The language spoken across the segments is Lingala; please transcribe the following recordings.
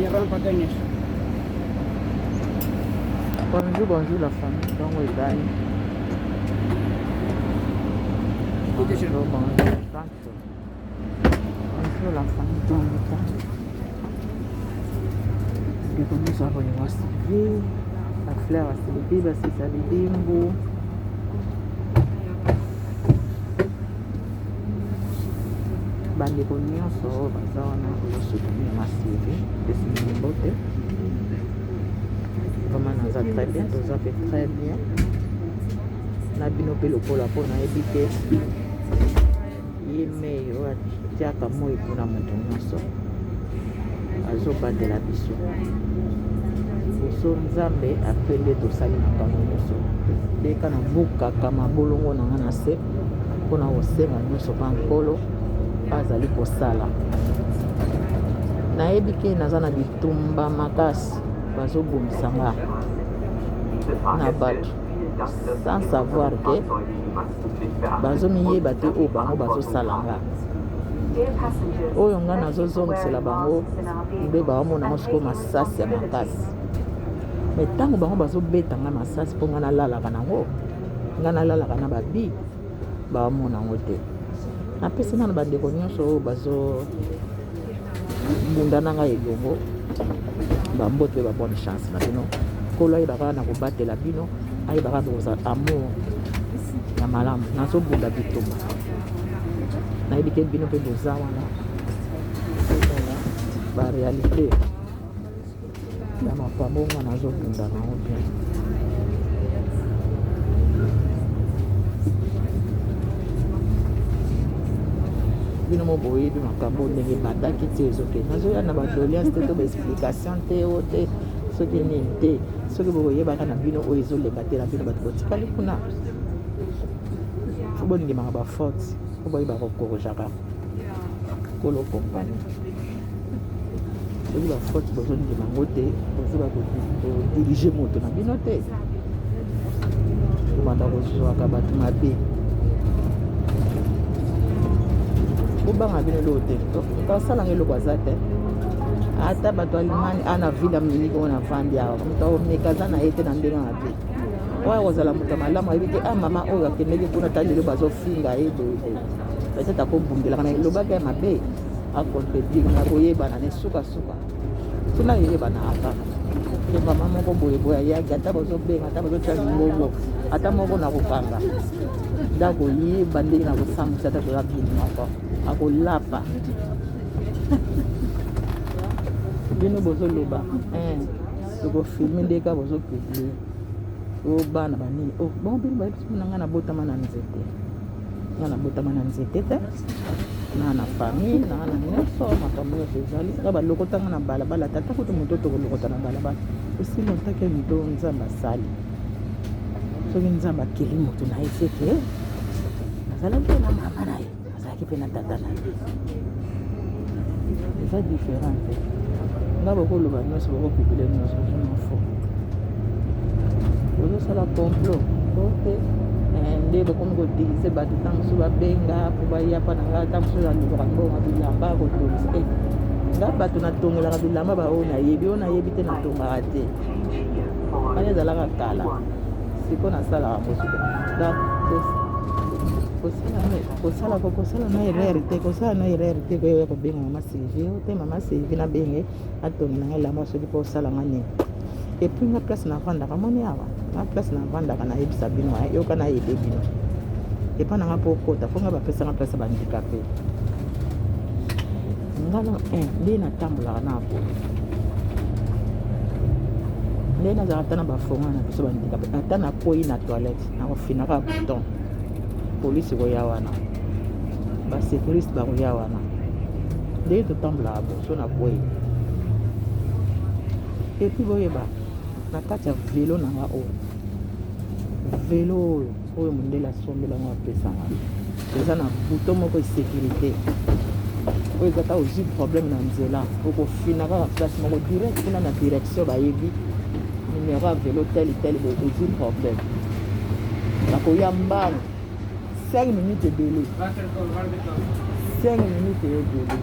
Bonjour, bonjour la famille. Donc, on est là. Bonjour, bonjour. Bonjour la famille. Donc, on est là. Et comme nous avons une Sylvie, la fleur à Sylvie, c'est ça, les bimbo. Bandeko nyonso baza wana kosoutenir ma Sylvie esili mbote. Vraiment naza très bien, toza fait très bien. Na bino mpe lokola mpo nayebi te ye mei oyo atiaka moi mpona moto nyonso azobatela biso liboso nzambe ape nde tosali makambo nyonso leka na bukaka mabolongo na nga na se mpona kosenga nyonso mpa nkolo azali kosala. Nayebi ke naza na bitumba makasi bazobomisa nga na bato sans savoir ke bazomiyeba te oyo bango bazosala nga oyo nga nazozongisela bango nde baomonango sikoyo masasi ya makasi. Me ntango bango bazobeta nga masasi mpo nga nalalaka nango nga nalalaka na babi baomonango te. Napesi nano bandeko nyonso oyo bazobunda na ngai elongo bambote mpe babone chance na bino. Nkolo ayebaka na kobatela bino, ayebaka kozala amour ya malamu. Nazobunda bitumba nayebi ke bino mpe boza wana barealité ya makambo nga nazobunda nango bien. Bino mo boyebi makambo ndenge bataki te ezoke nazoya na badoliance te to baexplication te o te soki nini te soki bokoyebaka na bino oyo ezoleka te na bino bato botikali kuna fo boningimaka baforte fo boyeba kokorojaka kolo kompani soki baforte bozoningima yango te bozoba kodirige moto na bino te komanda kozwaka bato mabe obanga bino eloko te tosalanga eloko aza te ata bato alimani ana ville ya miniki oyo navandi awa moto aomeka aza na ye te na ndenge mabe oyo kozala moto malamu ayebi te mama oyo akendeki kuna ta lelo bazofinga ye boye peut-être akobundelaka na elobaka ya mabe akontredire na koyebana ne sukasuka tuna yeyebana ata mama moko boyeboye ayaki ata bazobenga ata bazotia lingongo ata moko na kokanga nda koyeba ndenge na kosambwisa ata toza bini moko akolapa bino bozoloba tokofilme ndeka bozopiblie o bana banini bon bino bayebisona nga nabotama na nzete nga nabotama na nzete te na na famille na na nyonso makambo nyonso ezali nga balokotanga na balabala tata kutu moto tokolokota na balabala osi lontake moto nzambe asali soki nzambe akeli moto na ye seke azalaki na mama na ye azalaki mpe na tata na ye eza différent te nga bokoloba nyonso bokopibile nyonso zonofo ozosala complot o te nde bokomi kodirize bato ntango mosusu babenga mpo bayapa na ngai ntango mosusu nalobaka mbonga bilamba kotongisa nga bato natongelaka bilamba baoyo nayebi oyo nayebi te natongaka te ani ezalaka kala siko nasalaka mosusu kosala na erreur te kosala na erreur te koya kobenga mama Sylvie o te mama Sylvie nabenge atongi na ngai lamba soki mpo osalanga nini epuis nga place navandaka moni awa nga place navandaka nayebisa bino yoka nayebe bino epa nanga mpo okota fo nga bapesanga place bandikape ngana nde natambolaka na po nde nazalaka ata na bafonga na biso bandikape ata nakoyi na toilette nakofinaka bouton polisi koya wana basécuriste bakoya wana nde totambolaka boso na boye epuis boyeba na kati ya velo nanga oyo velo oyo mondele asombelanga apesanga eza na bouton moko esécurité oyo ezaka ozwi problème na nzela okofina kaka place moko direct kuna na direction bayebi numéro ya velo tel ozwi problème bakoya mbango 5 minutes ebele 5 minutes ebele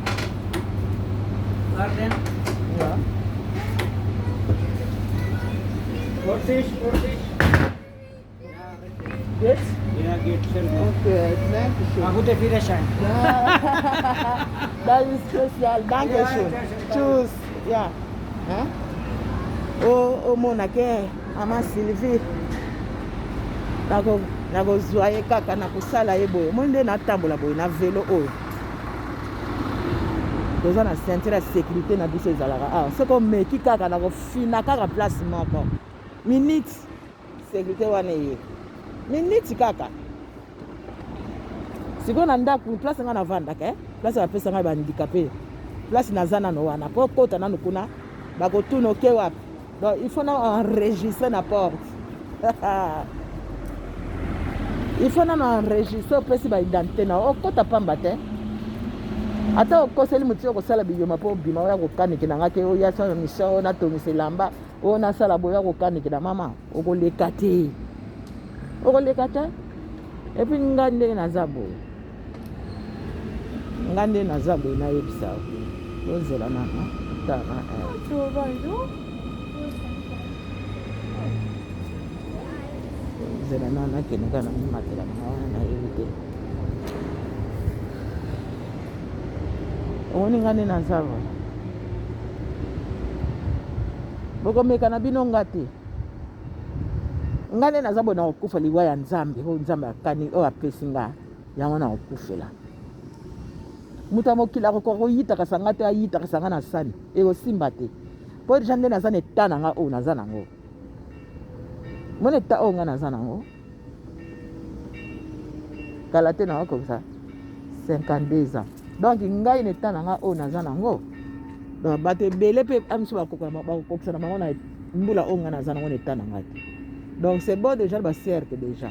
Fisch. Geht's? Ja, geht sehr gut. Okay, danke schön. Ein guter Führerschein. Ja. Das ist spezial. Danke schön. Tschüss. Ja. Omonake Mama Sylvie. Nakozwa ye kaka na kosala ye boye. Moi nde natambola boye na vélo oyo. Toza na ceinture ya sécurité na biso ezalaka awa. Soki omeki kaka na kofina kaka place moko. Minute sécurité wana ye. Minute kaka. Siko na ndako place nga navandaka place bapesa ngai bahandicapé. Place naza nano wana po kota nano kuna bakotuna oke wapi. Donc il faut na enregistrer na porte. Il faut na enregistrer opesi baidentité na okota pamba te. Ata okoseli motu okosala biyoma mpo obima oya kokaniki na nga ke oya sala mission oyo natongisa elamba oyo nasala boya kokaniki na mama okoleka te. Okoleka te. Epuis nga ndenge naza boye. Nga ndenge naza boye nayebisa ozela nana tana zela nana kende kana mimatela na wana nayebi te. Omoni nga nde naza boye. Bokomeka na bino nga te. Nga nde naza boye na kokufa liwa ya Nzambe oyo Nzambe akani oyo apesi nga yango na kokufela. Mutu mokili akokoka koyitaka sanga te ayitaka sanga na sani ekosimba te mpo deja nde naza na eta na nga oyo naza nango. Mona eta oyo nga naza nango kala te nango komisa 52 ans. Donc ngai na eta na nga oyo naza nango. Donc bato ebele mpe amiso bakokokisa na bango na mbula oyo nga naza nango na eta na nga te. Donc c'est bon déjà bacercle déjà.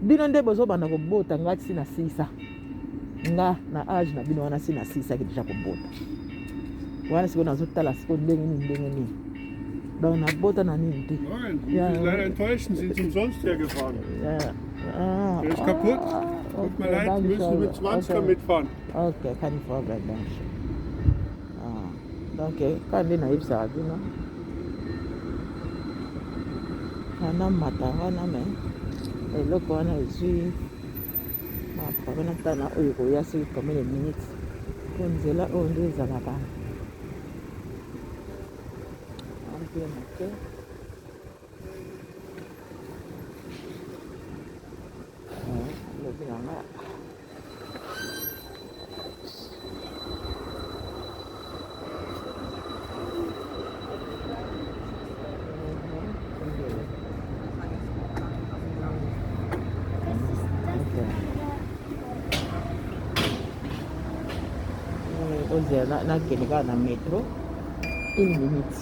Bino nde bozobanda kobota nga ti na sisa. Nga na âge na bino wana si na sisa ki déjà kobota. Wana siko nazotala siko ndenge nini. Donc nabota na nini te. Nein, ich muss leider enttäuschen, Sie sind umsonst hergefahren. Ja. Der ist kaputt. Tut mir leid, wir müssen mit 20er mitfahren. Okay, kein Problem, danke. Donc quand nde nayebisaka bino ana mata wana me eloko wana ezwi mapaka na tana oyo koya soki combien de minutes po nzela oyo nde ezalaka ampe moke lobi na nga nakende kaka na métro 1 minute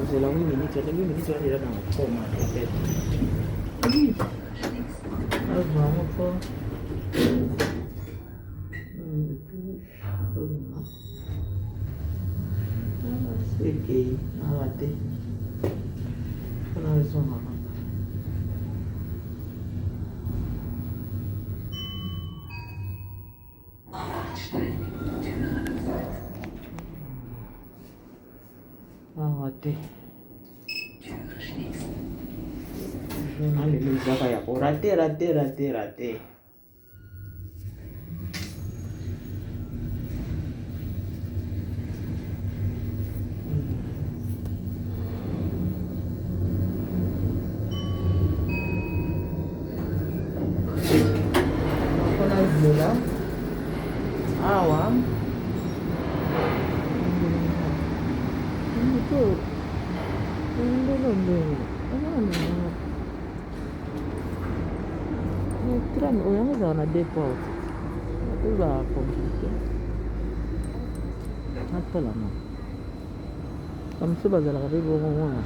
ozela 8 minutes wana 8 minutes wana eza na koma peut-être azwango mpo sekei awa te mpona ezongaka awa te journal elo ezaka ya korate mpona zela awa tram oyo ezala na deux portes ezala compliqué atalama bamosusu bazalaka mpe bongo wana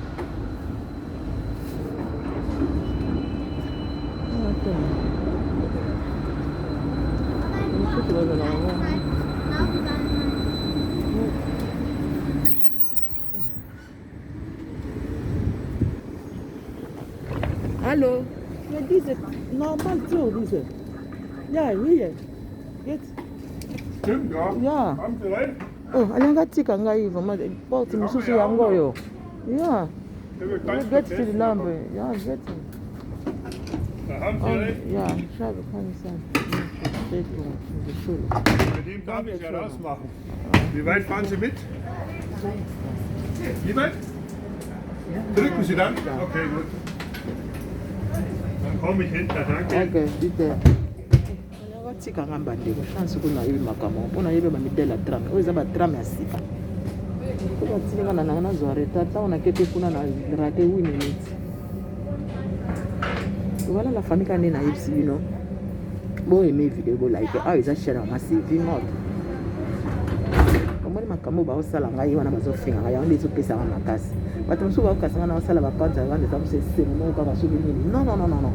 atalama bamosusu bazalaka bongo. Hallo, ja, diese normal so, diese. Ja, hier. Jetzt. Stimmt, ja. Ja. Haben Sie recht? Oh, alanga tika ngai vraiment porte misusu yango yo. Ja. get to the number. Ja, get it. Da haben Sie recht. Ja, schreibe, kann ich sagen. Steht in der Schule. Mit dem darf ich ja rausmachen. Wie weit fahren Sie mit? Wie weit? Drücken Sie dann? Okay, gut. Dann komme ich hinter, danke. Okay, bitte. Tika ngamba ndeko chance kuna yebi makamo mpona yebi bamidela drame oyo eza badrame ya sika po batinga na nanga nazwa retard ntango nakete kuna na rate 8 minutes voilà la famille kande nayebisi bino boyeme video bolike awa eza chaine masi vimote omoni makambo baosala ngai wana bazofinga ngai yango nde ezopesaka makasi bato mosusu baokasanga na osala bapanza wana eza moseseme moko kaka soki nini non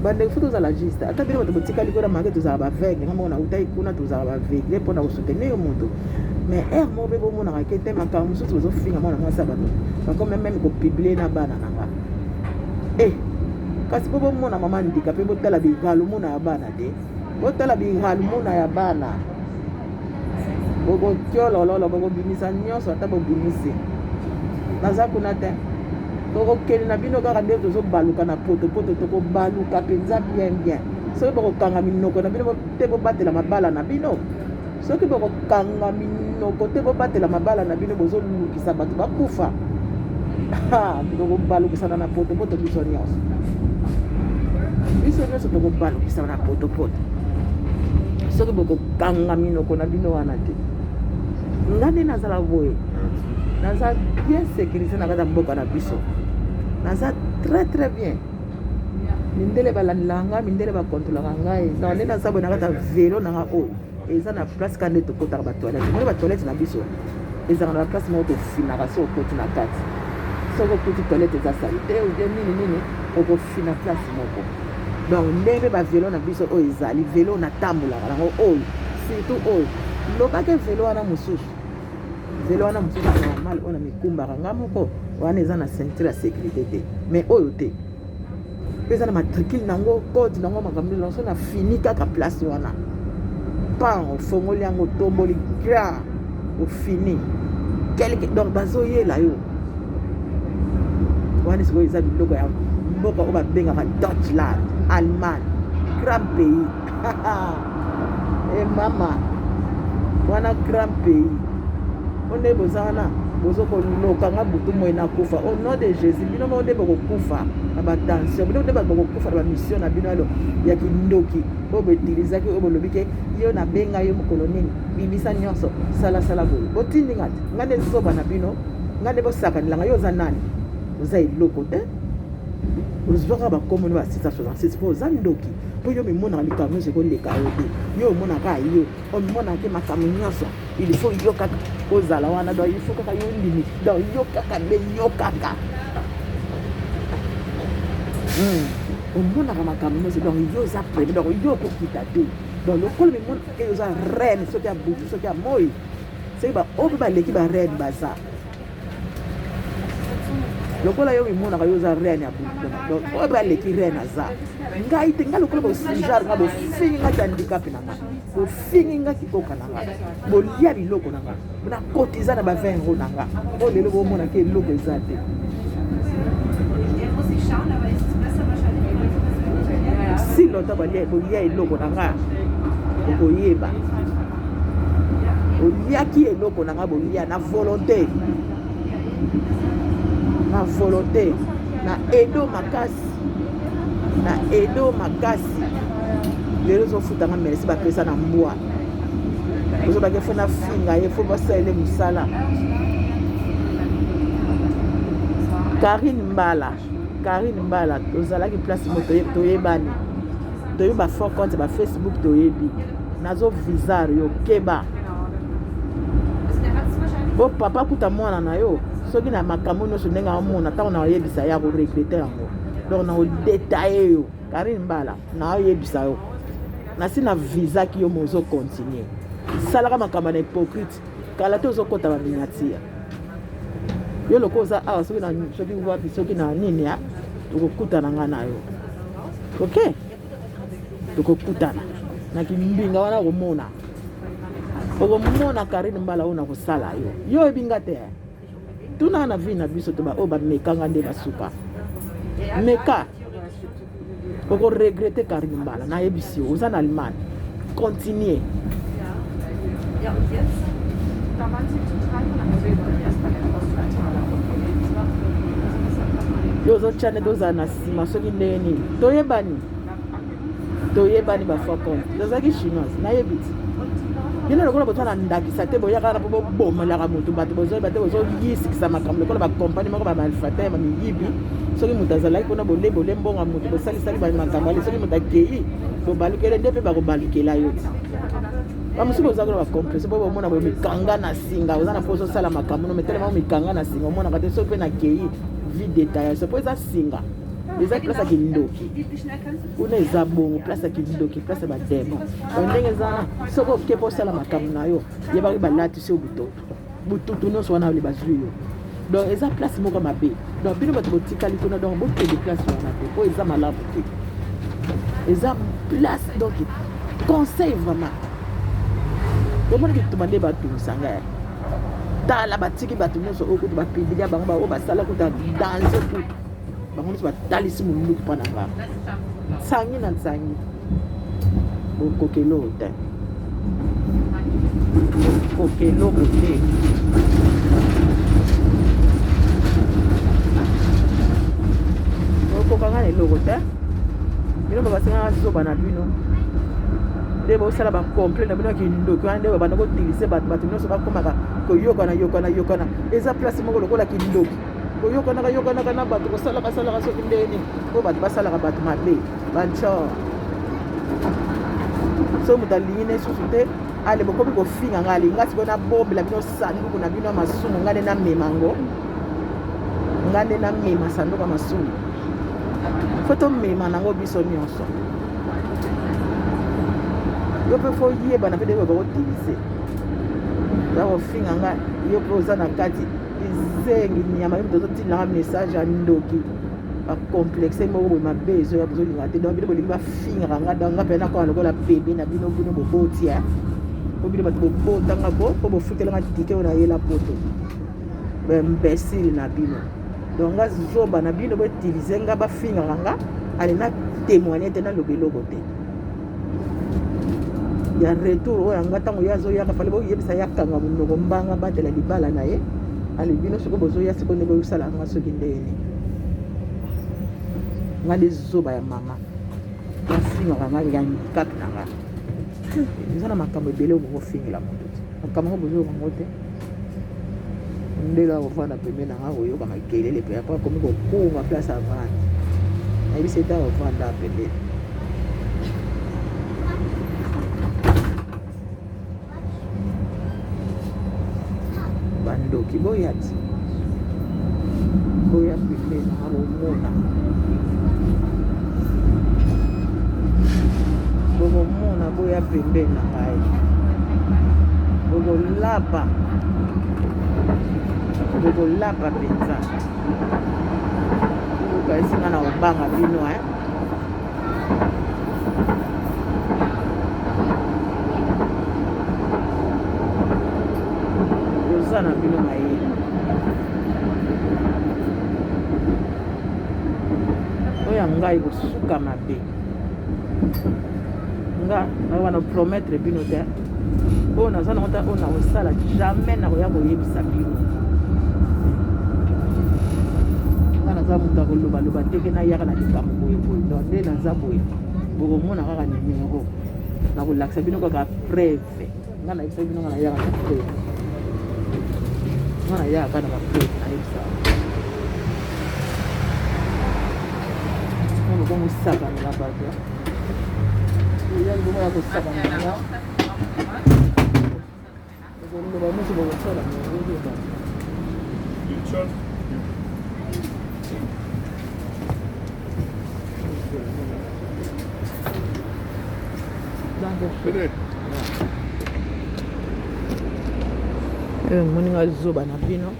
bandeko fo tozala juste ata bino bato botikali kona make tozala baveugle nga moko na utai kuna tozala baveugle mpona kosoutenir yo moto mais aire moko mpe bomonaka ke te makambo mosusu bozofinga mwana mwasi ya bato bakome meme kopiblie na bana na nga kasi mpo bomona mama ndika mpe botala bigalumuna ya bana te botala bigalumuna ya bana bokotiolololo bokobimisa nyonso ata bobimisi naza kuna te tokokende na bino kaka nde tozobaluka na potopoto tokobaluka mpenza bien soki bokokanga minoko na bino te bobatela mabala na bino soki bokokanga minoko te bobatela mabala na bino bozolukisa bato bakufa tokobalukisana na potopoto biso nyonso tokobalukisana na potopoto soki bokokanga minoko na bino wana te nga nde nazala boye naza bien sécurisé na kati ya mboka na biso naza très bien mindele balandelaka nga mindele bakontrolaka ngai donc nde naza boye na kati ya velo nanga oyo eza na place ka nde tokotaka batoilette moni batoilette na biso ezaka na baplace moko tofinaka so okoti na kati soki okuti toilette eza salite oubien nini okofina place moko donc ndenge bavelo na biso oyo ezali velo natambolaka nango oyo surtout oyo lobake velo wana mosusu velo wana mosusu normal oyo na mikumbaka nga moko wana eza na ceinture ya sécurité te mais oyo te mpe eza na matricule nango code nango makambo nyonso na fini kaka place wana pan ofongoli yango tomboli gra ofini quelque donc bazoyela yo wana sikoyo eza biloko ya mboka oyo babengaka Deutschland Allemagne grand pays e mama wana grand pays onde boza wana bozokolokanga butu moi nakufa au nom de Jésus bino mo nde bokokufa na batension bino nde bokokufa na bamission na bino alo ya kindoki oyo boutilisaki oyo bolobi ke yo nabenga yo mokolo nini bimisa nyonso salasala boye botindinga te nga nde zoba na bino nga nde bosakanelanga yo oza nani oza eloko te ozwaka bakomoni ba 666 mpo oza ndoki mpo yo mimonaka likambo nyonso ekoleka yo te yo omonaka yo omonake makambo nyonso il faut yo kaka ozala wana donc il faut kaka yo ndimi donc yo kaka nde yo kaka omonaka makambo nyonso donc yo oza prene donc yo okokita te donc lokolo mimonaka ke oza reine soki ya butu soki ya moi soki oyo mpe baleki bareine baza lokola yo mimonaka yo oza reine ya butu donc oyo baleki reine aza ngai te ngai lokola bosijare nga bofingi nga ti handikape na nga bofingi nga kikoka na nga bolia biloko na nga nakotiza na ba20 euro na nga oyo lelo bomonaka eloko eza te si lota bolia eloko na nga okoyeba oliaki eloko na nga bolia na volonté na edo makasi lelo ozofutanga meresi bapesa na mbwa ozobake fo na finga ye fo basalele mosala Karine Mbala tozalaki place mo toyebani toyebi bafort compte bafacebook toyebi nazo visar yo keba po papa kuta mwana na yo soki na makambo nyonso ndenge amona ntango na oyebisa ya koregrete yango donc na odetaye yo Karine Mbala na oyebisa yo nasi na visaki yo mozo continue salaka makambo na hypocrite kala te ozokota baminiature yo loko oza awa soki wapi soki na nini ya tokokutana nga na yo ok tokokutana na kimbinga wana komona okomona Karine Mbala oyo na kosala yo ebinga te tuna na vie na biso to ba o ba mekanga nde basuka meka oko regretter Karim Mbala na yebisi oza na Allemagne continuer Ja, und jetzt, da waren sie total unangenehm erst bei der Ausfalltale. yo ozotyane tozala na nsima soki ndenge nini toyebani bafwa compte tozalaki chinoise nayebi ti bino lokola bozala ndakisa te boyaka na mpo bobomelaka motu bato bozoyeba te bozoyisikisa makambo lokola bakompani moko bamalfata ya bamiyibi soki moto azalaki mpona bolebole mbonga moto bosalisali bamakambo ale soki moto akei bobalukele nde mpe bakobalukela yo ti bamosuku oza kuna bakomprese mpo bomona boyo mikanga na singa oza na mpo ozosala makambo no metelema mikanga na singa omonaka te soki mpe nakei vie détaillation mpo eza singa eza place ya kindoki kuna eza bongo place ya kindoki place ya bademo ndenge ezana soki oke mpo osala makambo na yo yebaki balatisi yo bututu nyonso wana ole bazwi yo donc eza place moko mabe donc bino bato botikali kuna donc bokende place wana te mpo eza malamu te eza place donc conseil vraiment omoni bituma nde batumisanga ya tala batiki bato nyonso oyo kutu bapibilia bango bao basala kuta danse kutu bango nyonso batalisi monduki mpa na nga nsangi na nsangi bokokelo te kokeloko te okokanga na eloko te bino babasengaka zoba na bino nde bosala bacomple na bino ya kindoki wana nde babanda kotilise bato nyonso bakomaka koyokana eza place moko lokola kindoki koyokanaka na bato kosalaka soki ndeni po bato basalaka bato mabe banchor so moto alingi na esusu te ale bokomi kofinga nga alinga sikoyo nabombela bino sanduku na bino ya masumu nga nde namemango nga nde namema sanduku ya masumu fo tomema nango biso nyonso yo mpe fo yebana mpe ndenge bakotilise za kofinga nga yo mpe oza na kati ezengi nyama yo mpe tozotinaka message ya ndoki bacomplexe moko boye mabe ezoya bozolinga te donc bino bolingi bafingaka nga donc nga mpe nakoka lokola bebe na bino bino bobotia po bino bato bobotanga po bofutelanga tike oyo nayela poto baimbécile na bino donc nga zoba na bino boutilize nga bafingaka nga ale na témoigne te naloba eloko te ya retour oyo anga ntango ye azoyaka fale boyebisa yakanga monoko mbanga batela libala na ye ale bino soki bozoya siko nde boyosalaka nga soki ndeni nga nde zoba ya mama bafingaka nga ya kati na nga eza na makambo ebele okokofingela moto te makambo ngo bozoyoka ngo te ndelo akovanda pembe na nga koyoka makelele mpe apo akomi kokunga place avanda nayebisi ete akovanda pembeni bandoki boya ti boya pembeni na nga bomona bokomona boya pembeni na ngai bokolapa mpenza okaesinga na kobanga bino oza na bino mayele oyo ngai kosuka mabe nga wana promettre bino te oyo naza nango ta oyo nakosala jamais nakoya koyebisa bino nga naza moto akolobaloba teke nayaka na likambo boyeboye donc nde naza boye bokomona kaka nimero nakolakisa bino kaka preuve nga nayebisa bino nga nayaka na preuve nga nayaka na bapreuve nayebisa nga bokomosakanela bato oyali bongo ya kosakanela okoloba moso bokosala moyeba moninga zoba na bino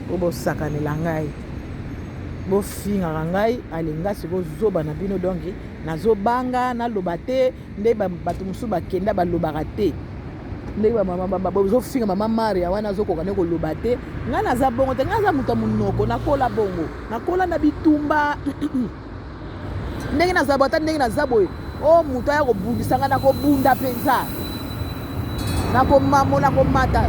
po bosakanela ngai bofingaka ngai alinga siko zoba na bino donk nazobanga naloba te nde bato mosusu bakenda balobaka te ndenge bamama bozofinga mama Maria wana azokoka ne koloba te nga naza bongo te nga naza moto ya monoko nakola bongo nakola na bitumba ndenge naza boye ata ndenge naza boye o moto aya kobundisa nga nakobunda mpenza nakomamo nakomata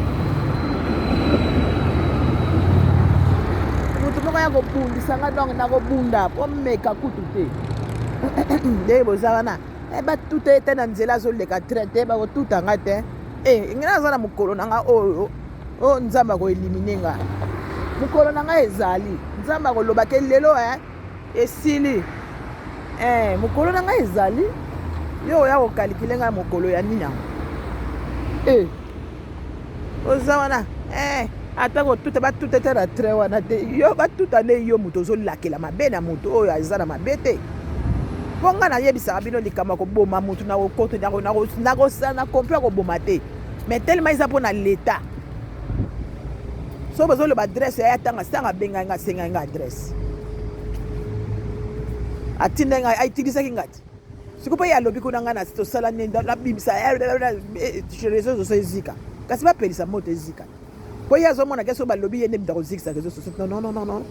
moto moko aya kobundisa nga donc nakobunda po meka kutu te ndenge boza wana batuta ete na nzela azoleka train te bakotuta nga te ngai naza na mokolo na nga oyo oyo nzambe akoelimine nga mokolo na nga ezali nzambe akoloba ke lelo esili mokolo na nga ezali yo oya kokalikile nga mokolo ya nini yango oza wana ata kotuta batuta ete na train wana te yo batuta nde yo moto ozolakela mabe na moto oyo aza na mabe te mpo nga nayebisaka bino likambo koboma motu nakokoto nakosala na komplet koboma te mais tellement eza mpo na leta so bozoloba adresse ya tanga sanga bengai nga asengai nga adresse atinda nga aitilisaki ngati siko mpe ye alobi kuna nga na tosala nabimisa réseau soso ezika kasi bapelisa moto ezika mpo ye azomona ke so balobi ye nde bida kozikisa réseau soso non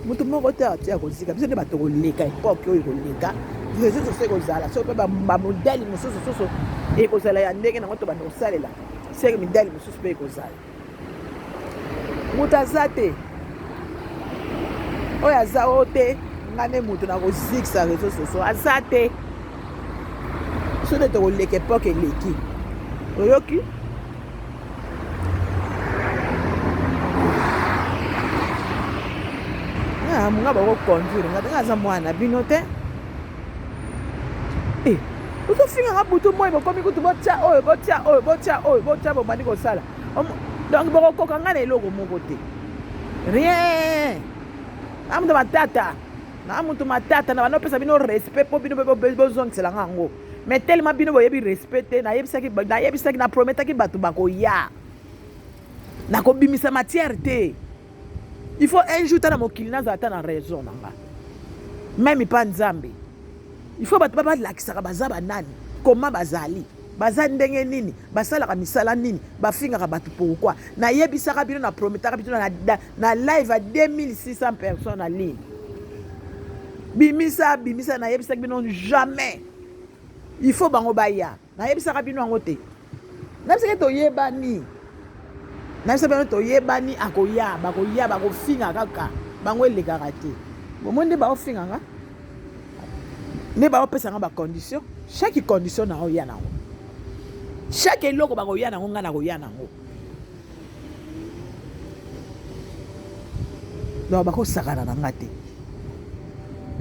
moto moko te atia kozika biso nde bato koleka epoke oyo koleka réseau soso ekozala so mpe bamodele mosusu ekozala ya ndenge nango to banda kosalela seke midele mosusu mpe ekozala moto aza te oyo aza o te nga nde moto na kozikisa réseau soso aza te so nde tokoleka epoke eleki oyoki munga bakokonduire nga te nga aza mwana bino te ozofinga nga butu moi bokomi kutu botya oyo botya bomandi kosala donc bokokoka nga na eloko moko te rien na mutu matata na banopesa bino respect mpo bino mpe bozongisela nga yango mais tellement bino boyebi respect te nayebisaki naprometaki bato bakoya nakobimisa matière te il faut un jour tana mokili nazala ata na raison na nga même pa nzambe il faut bato balakisaka baza banani koma bazali baza ndenge nini basalaka misala nini bafingaka bato pourquoi nayebisaka bino na prometaka bino na live à 2600 personnes en ligne bimisa nayebisaki bino jamais il faut bango baya nayebisaka bino yango te nayebisaki toyebani nayebisa bino toyebani akoya bakoya bakofinga kaka bango elekaka te bomoi nde baofinga nga nde baopesanga bacondition chaque condition na oya nango chaque eloko bakoya nango nga nakoya nango donc bakosakana na nga te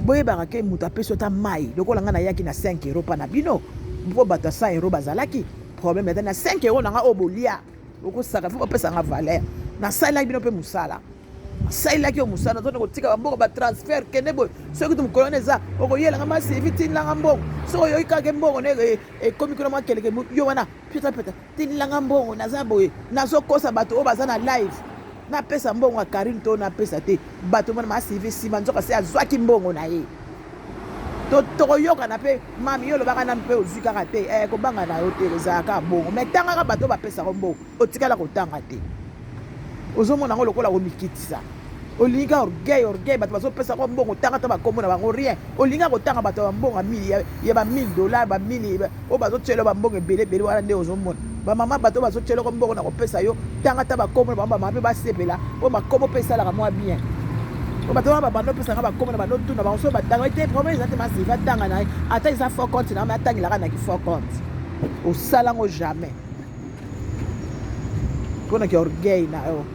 boyebaka ke moto apesi ota mai lokola nga nayaki na 5 euro mpa na bino mpo bato ya 100 euro bazalaki problème ete na 5 euro na nga oyo bolia okosaka fo bapesanga valeur nasalelaki bino mpe mosala nasalelaki yo mosala tone kotika bambongo batransfert kende boye soki tu mokolo wana eza okoyelanga masivi tinilanga mbongo soki oyoki kaka mbongo ekomi kuna mwakeleke yo wana petapeta tinilanga mbongo naza boye nazokosa bato oyo baza na live napesa mbongo ya karine to napesa te bato mwana masivi nsima nzoka se azwaki mbongo na ye tokoyokana mpe mami yo olobaka nani mpe ozwi kaka te kobanga na yo te ezalaka bongo mai tangaka bato bapesaka mbongo otikala kotanga te ozomona yango lokola komikitisa olingi ka orgueil bato bazopesaka mbongo tanga ta bakombo na bango rien olingi kotanga bato ya bambongo ya ba $1000 ba 1000 oyo bazotyela bambongo ebelebele wana nde ozomona bamama bato bazotyelaka mbongo na kopesa yo tanga ta bakombo na bango bamama mpe basepela oyo bakombo mpe esalaka mwa bien bato wana babando opesanga bakombo na banotuna bango so batanga ete problème eza te masiva tanga na ye ata eza fort compte na me atangelaka naki fort compte osalango jamais mponaki orgueil na yo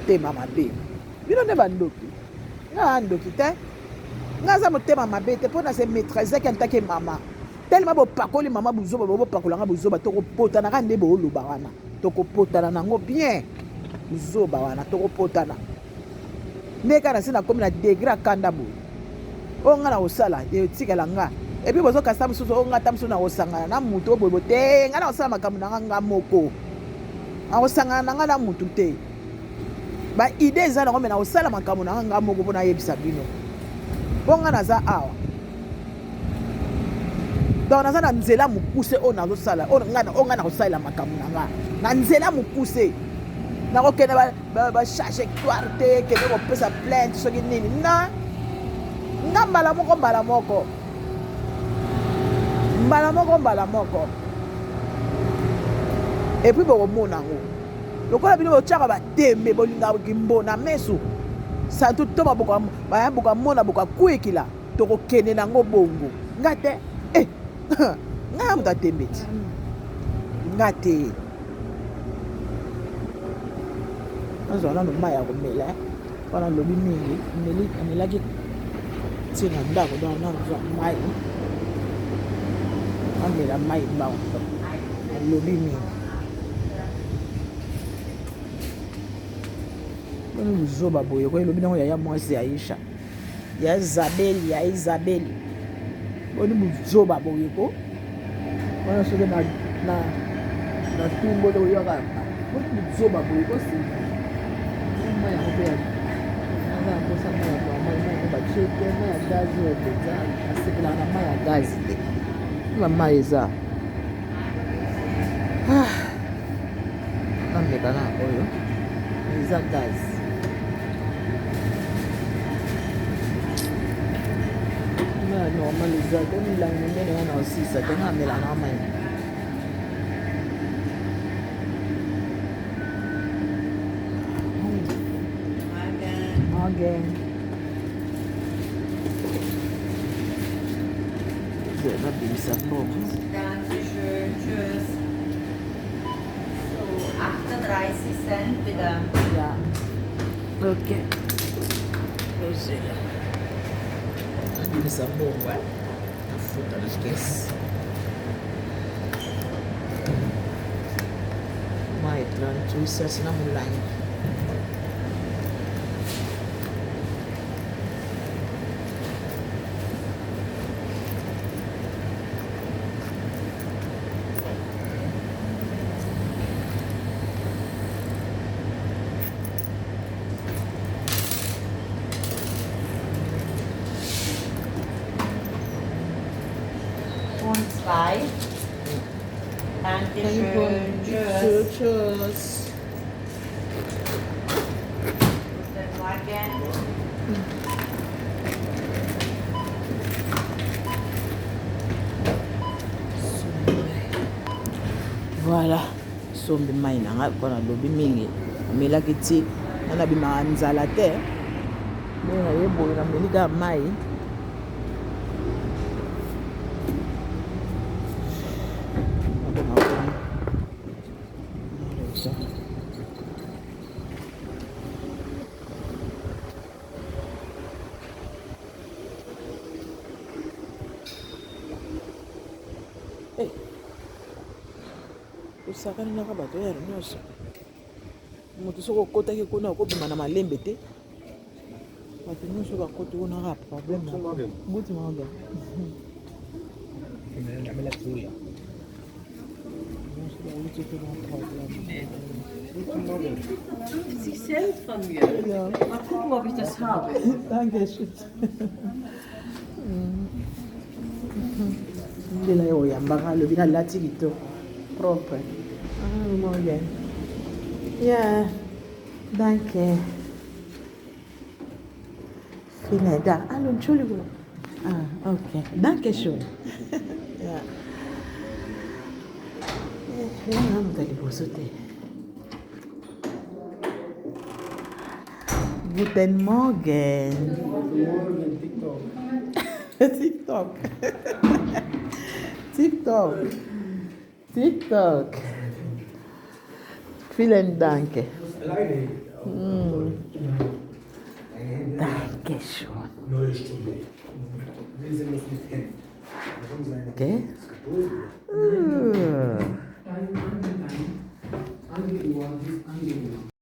tema mabe bino nde bandoki nga ndoki te nga aza motema mabe te mpo na se maîtrese ki ntaki mama tellement bopakoli mama buzoba bopakolanga buzoba tokopotanaka nde booloba wana tokopotana nango bien buzoba wana tokopotana nde kaka nasi nakomi na degré akanda boye oyo nga na kosala etikala nga epuis bozokasa mosusu oyo nga ta mosusu na kosangana na mutu oyo boye te nga na kosala makambo na nga nga moko nakosangana na nga na mutu te baide eza nango me na kosala makambo na nga nga moko mpo nayebisa bino mpo nga naza awa donc naza na nzela mokuse oyo nazosala oyo nga na kosalela makambo na nga na nzela mokuse nakokende bachargetoire te kende kopesa plainte soki nini na nga mbala moko epuis bokomona yango lokola bino botyaka batembe bolingaka kimbo na meso santu to baya bokamona bokakwikila tokokende nango bongo nga te nga ya moto atembe ti nga te nazwa nano mai ya komela wana lobi mingi amelaki ntina ndako don nazwa mai amela mai bango alobi mingi oni buzoba boye ko elobi nango yaya mwasi ya Aisha ya Isabeli oni buzoba boye ko wana soki na tumbo lo yoka oni buzoba boye ko si mai yango mpe naza na mposa mai ya mai yango batie te mai ya gazi oyo mpenza asepelaka na mai ya gazi te mai eza nameka na oyo eza gazi mai normal eza te milangi ndenge nga na osisa te nga amela na mai again nabimisa mbongo. Dankeschön, tschüss. So, 38 Cent bitte. Ja. Okay. Rosela. Nabimisa mbongo, nafuta nasikesi. Mai 38 cents na mulangi. Und 2. Dankeschön, tschüss. Tschüss. Guten Morgen. Voilà. Sombe mai na nga kona lobi mingi. Amelaki ti nana bimaka nzala te. Ndenge na ye boye nameli kaka mai. Osakanelaka bato yaro nyonso moto soki okotaki kuna okobima na malembe te bato nyonso bakoti kuna kaka problème buti maga Sie Cent von mir. Ja. Mal gucken, ob ich das habe. Danke schön. Ndela yo yambaka lobi nalati kitoko propre. Morgen. Ja, danke. Vielen Dank. Hallo, Entschuldigung. Okay. Danke schön. Ja. Ja, Guten Morgen. TikTok. TikTok. TikTok. Vielen Dank. Danke schön. Neue Stunde. Wir sind uns nicht hin. Warum seine Okay.